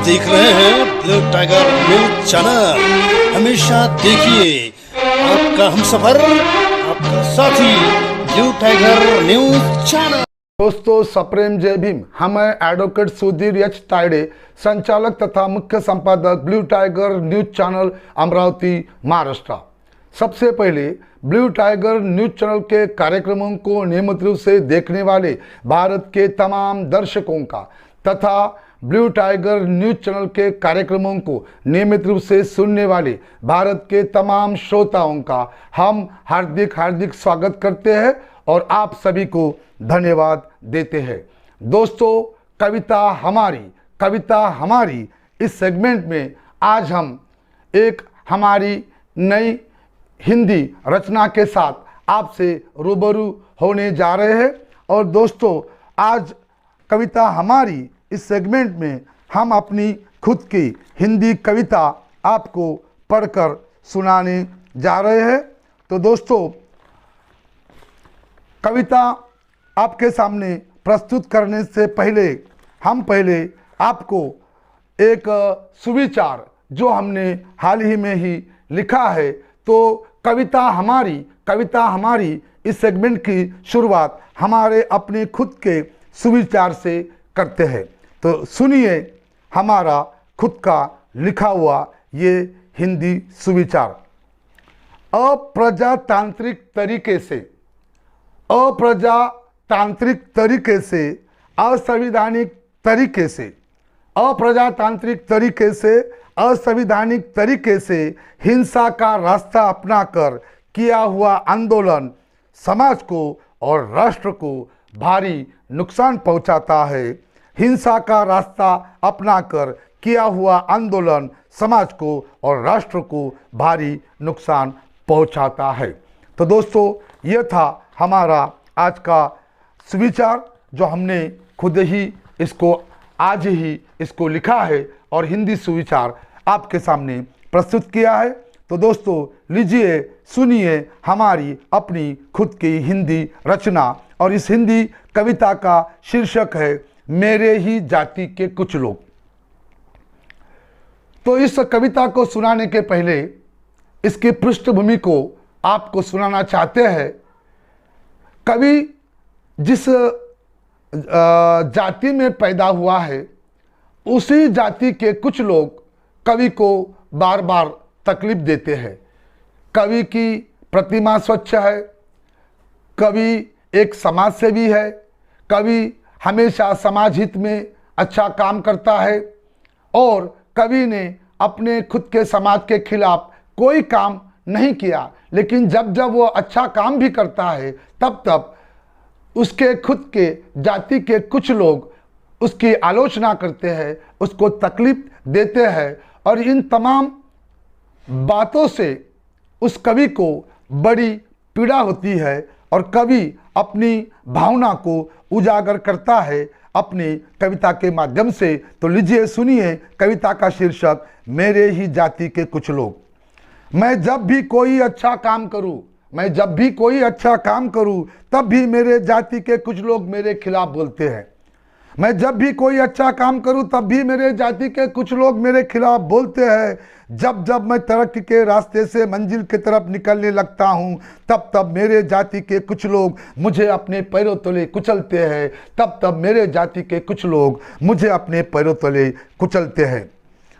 देख रहे हैं ब्लू टाइगर न्यूज चैनल। हमेशा देखिए आपका हमसफर, आपका साथी ब्लू टाइगर न्यूज चैनल। दोस्तों सप्रेम जय भीम। हम एडवोकेट सुधीर एच तायडे, संचालक तथा मुख्य संपादक blue tiger news channel Amravati Maharashtra. सबसे पहले ब्लू टाइगर न्यूज चैनल के कार्यक्रमों को नियमित रूप से देखने वाले भारत के तमाम दर्शकों का तथा ब्लू टाइगर न्यूज चैनल के कार्यक्रमों को नियमित रूप से सुनने वाले भारत के तमाम श्रोताओं का हम हार्दिक स्वागत करते हैं और आप सभी को धन्यवाद देते हैं। दोस्तों, कविता हमारी इस सेगमेंट में आज हम एक हमारी नई हिंदी रचना के साथ आपसे रूबरू होने जा रहे हैं। और दोस्तों, आज कविता हमारी इस सेगमेंट में हम अपनी खुद की हिंदी कविता आपको पढ़कर सुनाने जा रहे हैं। तो दोस्तों, कविता आपके सामने प्रस्तुत करने से पहले हम आपको एक सुविचार जो हमने हाल ही में ही लिखा है, तो कविता हमारी इस सेगमेंट की शुरुआत हमारे अपने खुद के सुविचार से करते हैं। तो सुनिए हमारा खुद का लिखा हुआ ये हिंदी सुविचार। अप्रजातांत्रिक तरीके से असंवैधानिक तरीके से हिंसा का रास्ता अपनाकर किया हुआ आंदोलन समाज को और राष्ट्र को भारी नुकसान पहुंचाता है। हिंसा का रास्ता अपनाकर किया हुआ आंदोलन समाज को और राष्ट्र को भारी नुकसान पहुंचाता है। तो दोस्तों, यह था हमारा आज का सुविचार जो हमने खुद ही आज ही इसको लिखा है और हिंदी सुविचार आपके सामने प्रस्तुत किया है। तो दोस्तों, लीजिए सुनिए हमारी अपनी खुद की हिंदी रचना। और इस हिंदी कविता का शीर्षक है मेरे ही जाति के कुछ लोग। तो इस कविता को सुनाने के पहले इसकी पृष्ठभूमि को आपको सुनाना चाहते हैं। कवि जिस जाति में पैदा हुआ है, उसी जाति के कुछ लोग कवि को बार बार तकलीफ देते हैं। कवि की प्रतिमा स्वच्छ है, कवि एक समाज सेवी है, कवि हमेशा समाज हित में अच्छा काम करता है और कवि ने अपने खुद के समाज के खिलाफ कोई काम नहीं किया, लेकिन जब जब वो अच्छा काम भी करता है तब उसके खुद के जाति के कुछ लोग उसकी आलोचना करते हैं, उसको तकलीफ देते हैं। और इन तमाम बातों से उस कवि को बड़ी पीड़ा होती है और कवि अपनी भावना को उजागर करता है अपनी कविता के माध्यम से। तो लीजिए सुनिए कविता का शीर्षक मेरे ही जाति के कुछ लोग। मैं जब भी कोई अच्छा काम करूं तब भी मेरे जाति के कुछ लोग मेरे खिलाफ बोलते हैं। मैं जब भी कोई अच्छा काम करूं तब भी मेरे जाति के कुछ लोग मेरे खिलाफ बोलते हैं। जब मैं तरक्की के रास्ते से मंजिल की तरफ निकलने लगता हूं तब मेरे जाति के कुछ लोग मुझे अपने पैरों तले कुचलते हैं। तब मेरे जाति के कुछ लोग मुझे अपने पैरों तले कुचलते हैं।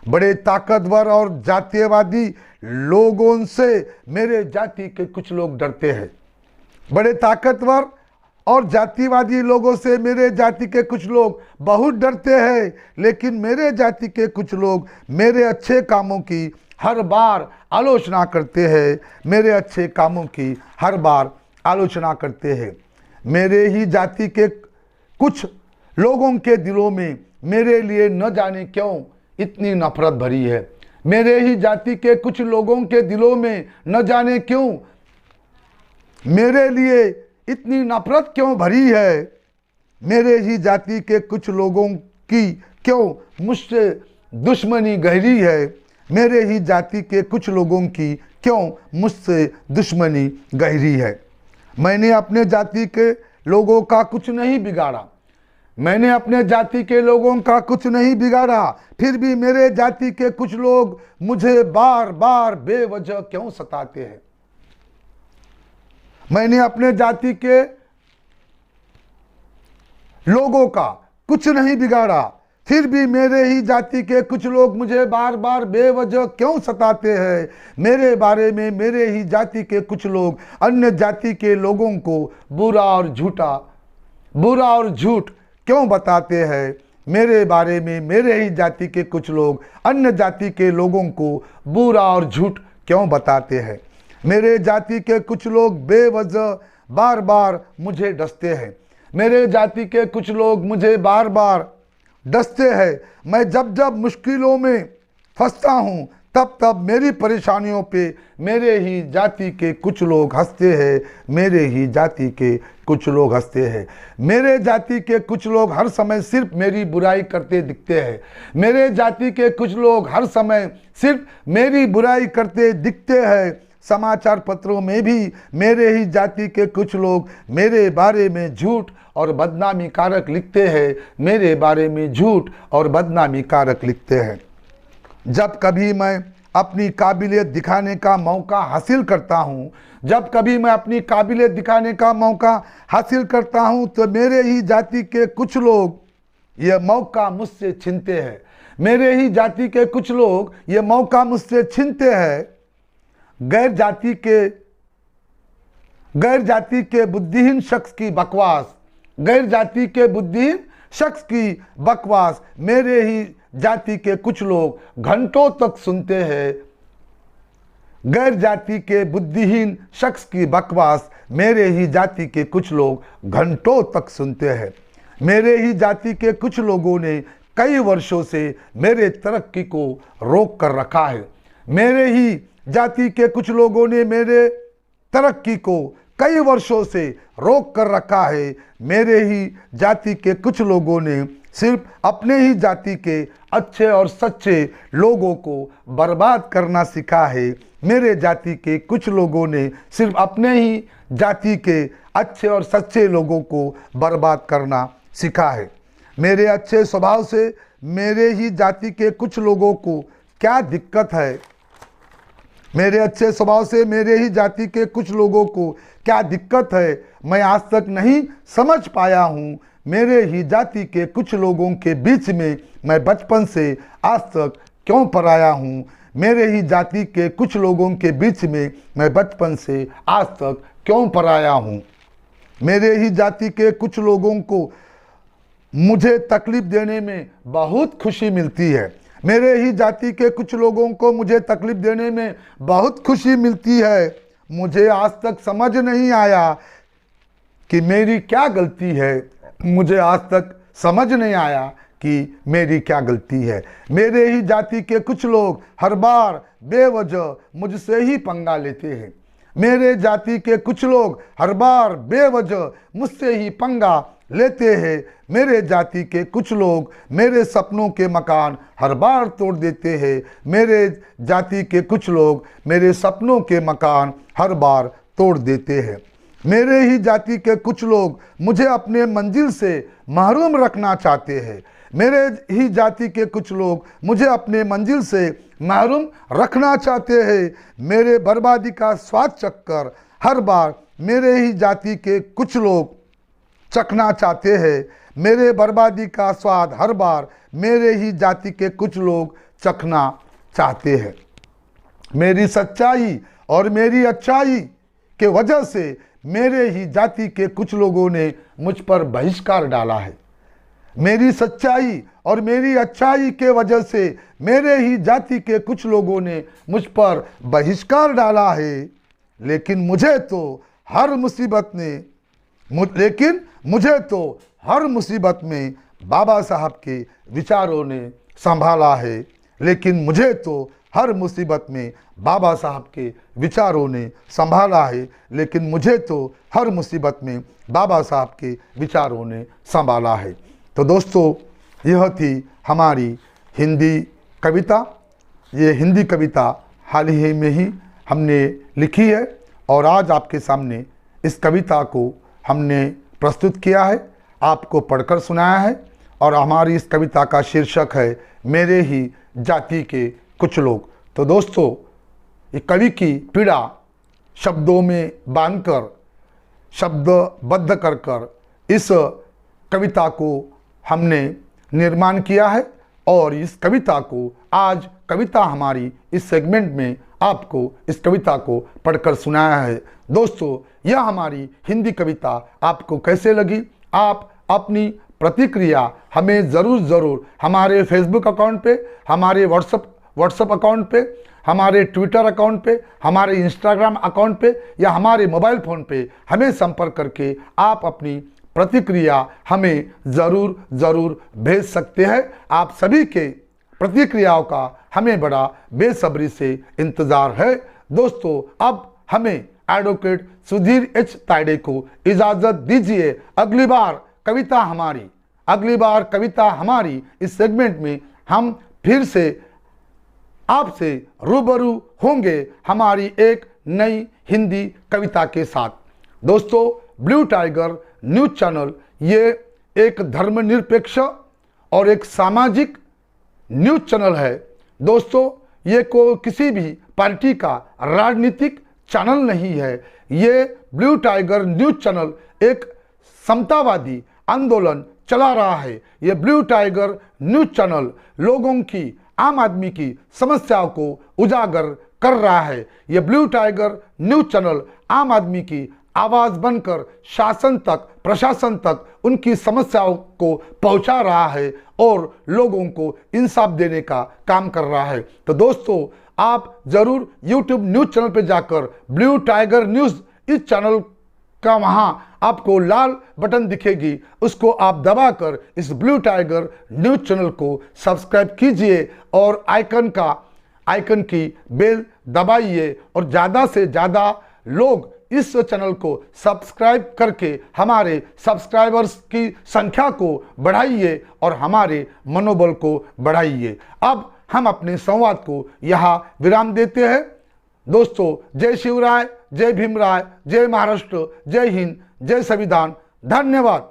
बड़े ताकतवर और जातीयवादी लोगों से मेरे जाति के कुछ लोग डरते हैं। बड़े ताकतवर और जातिवादी लोगों से मेरे जाति के कुछ लोग बहुत डरते हैं, लेकिन मेरे जाति के कुछ लोग मेरे अच्छे कामों की हर बार आलोचना करते हैं। मेरे अच्छे कामों की हर बार आलोचना करते हैं। मेरे ही जाति के कुछ लोगों के दिलों में मेरे लिए न जाने क्यों इतनी नफरत भरी है। मेरे ही जाति के कुछ लोगों के दिलों में न जाने क्यों मेरे लिए इतनी नफरत क्यों भरी है। मेरे ही जाति के कुछ लोगों की क्यों मुझसे दुश्मनी गहरी है। मेरे ही जाति के कुछ लोगों की क्यों मुझसे दुश्मनी गहरी है। मैंने अपने जाति के लोगों का कुछ नहीं बिगाड़ा। मैंने अपने जाति के लोगों का कुछ नहीं बिगाड़ा, फिर भी मेरे जाति के कुछ लोग मुझे बार बार बेवजह क्यों सताते हैं। मैंने अपने जाति के लोगों का कुछ नहीं बिगाड़ा, फिर भी मेरे ही जाति के कुछ लोग मुझे बार बार बेवजह क्यों सताते हैं। मेरे बारे में मेरे ही जाति के कुछ लोग अन्य जाति के लोगों को बुरा और झूठ क्यों बताते हैं। मेरे बारे में मेरे ही जाति के कुछ लोग अन्य जाति के लोगों को बुरा और झूठ क्यों बताते हैं। मेरे जाति के कुछ लोग बेवजह बार बार मुझे डसते हैं। मेरे जाति के कुछ लोग मुझे बार बार डसते हैं। मैं जब जब मुश्किलों में फंसता हूँ तब तब मेरी परेशानियों पे मेरे ही जाति के कुछ लोग हंसते हैं। मेरे ही जाति के कुछ लोग हंसते हैं। मेरे जाति के कुछ लोग हर समय सिर्फ मेरी बुराई करते दिखते हैं। मेरे जाति के कुछ लोग हर समय सिर्फ मेरी बुराई करते दिखते हैं। समाचार पत्रों में भी मेरे ही जाति के कुछ लोग मेरे बारे में झूठ और बदनामी कारक लिखते हैं। मेरे बारे में झूठ और बदनामी कारक लिखते हैं। जब कभी मैं अपनी काबिलियत दिखाने का मौका हासिल करता हूँ, जब कभी मैं अपनी काबिलियत दिखाने का मौका हासिल करता हूँ तो मेरे ही जाति के कुछ लोग ये मौका मुझसे छीनते हैं। मेरे ही जाति के कुछ लोग ये मौका मुझसे छीनते हैं। गैर जाति के बुद्धिहीन शख्स की बकवास, गैर जाति के बुद्धिहीन शख्स की बकवास मेरे ही जाति के कुछ लोग घंटों तक सुनते हैं। गैर जाति के बुद्धिहीन शख्स की बकवास मेरे ही जाति के कुछ लोग घंटों तक सुनते हैं। मेरे ही जाति के कुछ लोगों ने कई वर्षों से मेरे तरक्की को रोक कर रखा है। मेरे ही जाति के कुछ लोगों ने मेरे तरक्की को कई वर्षों से रोक कर रखा है। मेरे ही जाति के कुछ लोगों ने सिर्फ अपने ही जाति के अच्छे और सच्चे लोगों को बर्बाद करना सीखा है। मेरे जाति के कुछ लोगों ने सिर्फ अपने ही जाति के अच्छे और सच्चे लोगों को बर्बाद करना सीखा है। मेरे अच्छे स्वभाव से मेरे ही जाति के कुछ लोगों को क्या दिक्कत है। मेरे अच्छे स्वभाव से मेरे ही जाति के कुछ लोगों को क्या दिक्कत है, मैं आज तक नहीं समझ पाया हूँ। मेरे ही जाति के कुछ लोगों के बीच में मैं बचपन से आज तक क्यों पराया हूँ। मेरे ही जाति के कुछ लोगों के बीच में मैं बचपन से आज तक क्यों पराया हूँ। मेरे ही जाति के कुछ लोगों को मुझे तकलीफ देने में बहुत खुशी मिलती है। मेरे ही जाति के कुछ लोगों को मुझे तकलीफ देने में बहुत खुशी मिलती है। मुझे आज तक समझ नहीं आया कि मेरी क्या गलती है। मुझे आज तक समझ नहीं आया कि मेरी क्या गलती है। मेरे ही जाति के कुछ लोग हर बार बेवजह मुझसे ही पंगा लेते हैं। मेरे जाति के कुछ लोग हर बार बेवजह मुझसे ही पंगा लेते हैं। मेरे जाति के कुछ लोग मेरे सपनों के मकान हर बार तोड़ देते हैं। मेरे जाति के कुछ लोग मेरे सपनों के मकान हर बार तोड़ देते हैं। मेरे ही जाति के कुछ लोग मुझे अपने मंजिल से महरूम रखना चाहते हैं। मेरे ही जाति के कुछ लोग मुझे अपने मंजिल से महरूम रखना चाहते हैं। मेरे बर्बादी का स्वाद चखकर हर बार मेरे ही जाति के कुछ लोग चखना चाहते हैं। मेरे बर्बादी का स्वाद हर बार मेरे ही जाति के कुछ लोग चखना चाहते हैं। मेरी सच्चाई और मेरी अच्छाई के वजह से मेरे ही जाति के कुछ लोगों ने मुझ पर बहिष्कार डाला है। मेरी सच्चाई और मेरी अच्छाई के वजह से मेरे ही जाति के कुछ लोगों ने मुझ पर बहिष्कार डाला है। लेकिन मुझे तो हर मुसीबत में बाबा साहब के विचारों ने संभाला है। लेकिन मुझे तो हर मुसीबत में बाबा साहब के विचारों ने संभाला है। लेकिन मुझे तो हर मुसीबत में बाबा साहब के विचारों ने संभाला है। तो दोस्तों, यह थी हमारी हिंदी कविता। ये हिंदी कविता हाल ही में ही हमने लिखी है और आज आपके सामने इस कविता को हमने प्रस्तुत किया है। आपको पढ़कर सुनाया है और हमारी इस कविता का शीर्षक है मेरे ही जाति के कुछ लोग। तो दोस्तों, ये कवि की पीड़ा शब्दों में बांधकर, शब्दबद्ध कर कर इस कविता को हमने निर्माण किया है और इस कविता को आज कविता हमारी इस सेगमेंट में आपको इस कविता को पढ़कर सुनाया है। दोस्तों, यह हमारी हिंदी कविता आपको कैसे लगी? आप अपनी प्रतिक्रिया हमें ज़रूर हमारे फेसबुक अकाउंट पे, हमारे व्हाट्सएप अकाउंट पे, हमारे ट्विटर अकाउंट पे, हमारे इंस्टाग्राम अकाउंट पे या हमारे मोबाइल फ़ोन पे हमें संपर्क करके आप अपनी प्रतिक्रिया हमें ज़रूर भेज सकते हैं। आप सभी के प्रतिक्रियाओं का हमें बड़ा बेसब्री से इंतज़ार है। दोस्तों, अब हमें एडवोकेट सुधीर एच तायडे को इजाज़त दीजिए। अगली बार कविता हमारी इस सेगमेंट में हम फिर से आपसे रूबरू होंगे हमारी एक नई हिंदी कविता के साथ। दोस्तों, ब्लू टाइगर न्यूज़ चैनल ये एक धर्मनिरपेक्ष और एक सामाजिक न्यूज़ चैनल है। दोस्तों, ये किसी भी पार्टी का राजनीतिक चैनल नहीं है। ये ब्लू टाइगर न्यूज़ चैनल एक समतावादी आंदोलन चला रहा है। ये ब्लू टाइगर न्यूज़ चैनल लोगों की, आम आदमी की समस्याओं को उजागर कर रहा है। ये ब्लू टाइगर न्यूज़ चैनल आम आदमी की आवाज़ बनकर शासन तक, प्रशासन तक उनकी समस्याओं को पहुंचा रहा है और लोगों को इंसाफ देने का काम कर रहा है। तो दोस्तों, आप ज़रूर यूट्यूब न्यूज़ चैनल पर जाकर ब्लू टाइगर न्यूज़ इस चैनल का वहाँ आपको लाल बटन दिखेगी, उसको आप दबाकर इस ब्लू टाइगर न्यूज़ चैनल को सब्सक्राइब कीजिए और आइकन की बेल दबाइए और ज़्यादा से ज़्यादा लोग इस चैनल को सब्सक्राइब करके हमारे सब्सक्राइबर्स की संख्या को बढ़ाइए और हमारे मनोबल को बढ़ाइए। अब हम अपने संवाद को यहाँ विराम देते हैं। दोस्तों, जय शिवराय, जय भीमराय, जय महाराष्ट्र, जय हिंद, जय संविधान। धन्यवाद।